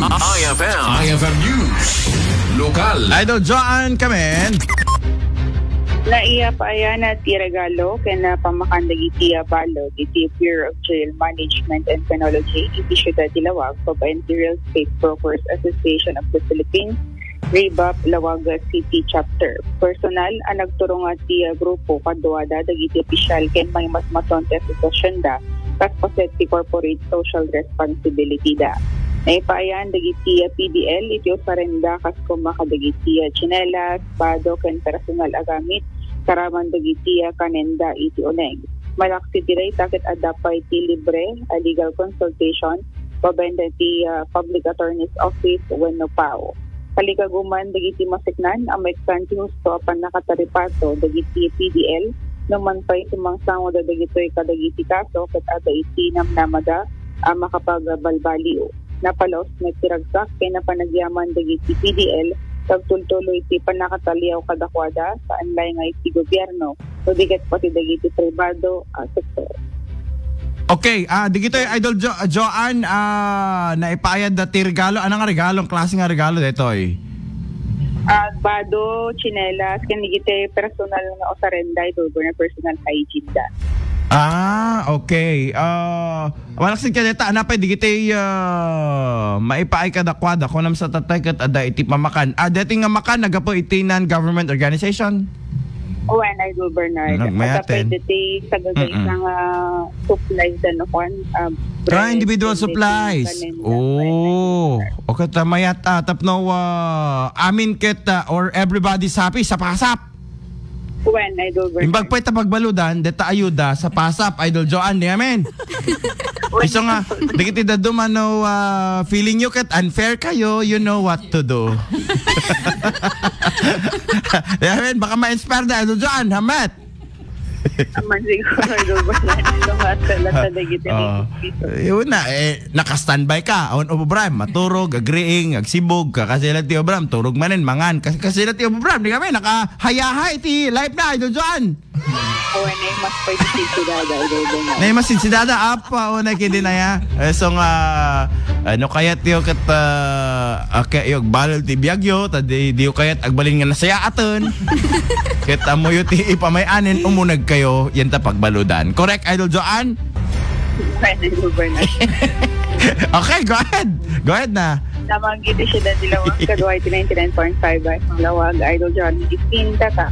IFM News. Lokal. Idol Joan Kamen. Naiya pa ayan at regalo kaya pamakandagi tiya balo iti Bureau of Jail Management and Penology iti Siyudad de Lawag Pabayan Real Estate Brokers Association of the Philippines Rebap Lawag City Chapter. Personal ang nagturong at tiya grupo kaduada dagiti opisyal ken may mas matonte asosasyon da kaspaset ti corporate social responsibility da. Naipayan dagiti PDL iti ofarenda kas kumakadagiti chinelas, pado ken personal agamit karaman dagiti kanenda iti oneg. Malaksi tiray takit adapay ti libre a legal consultation pabenda ti Public Attorney's Office wenno PAO. Kalikaguman dagiti masiknan ang may kanti husto apan nakataripato dagiti PDL naman pa'y sumangsango da dagito'y kadagiti kaso kat ada iti namnamada makapagbalbaliw. Napalaos na tiragsak kay napanagyaman dagiti PDL tagtultuloy iti panakataliaw kadakwada sa anlay nga iti gobyerno o digat pati dagiti pribado sektor. Okay, digito yung Idol Joan naipayad na ti regalo. Anong nga regalong klase nga regalo dito'y? Bado, chinelas, kanigite personal nga osarenda ito na personal hygiene da. Okay. Walaksin ka dito, anapay, digitay maipaay ka dakwada kung nam sa tatay kat ada iti pamakan. Dati nga makan, nagapo iti non-government organization? When I do Bernard. Nagmayaten. At dati sa gagay ng supplies na kwan. Individual supplies. Okay, tamayat tapno amin kita or everybody's happy sa pasap. When I do Bernard. Imbag po ipagbaludan, deta ayuda sa pasap, Idol Joan, di amen. Iso nga, dikiti da dumano feeling nyo kat unfair kayo, you know what to do. Di amen, baka ma-inspire na, Idol Joan, hamat. Aman siguro, Idol Bernard. Lumat sa lata dagiti. Yun na, naka-standby ka. Awan o Bram, maturog, agreeing, agsibog, kakasila ti Bram, turog manin, mangan. Kasila ti Bram, di kami, nakahayahay ti live na, Idol Joan. Na mas pa iti sinsidada, Idol Bernard. Na mas sinsidada, apa, o nakindi na ya. So nga, ano kaya tiyo kat, yung balal ti biyagyo, tadi diyo kayat agbalin nga nasaya aton. Kita mo yung ti ipamayanin, umunag kayo, yan ta pagbaludan. Correct, Idol Joan? Idol Bernard. Okay, go ahead. Go ahead na. Namang giti siya na dilawag, kagawa iti 99.5 ay Lawag, Idol Joan, itinta ka.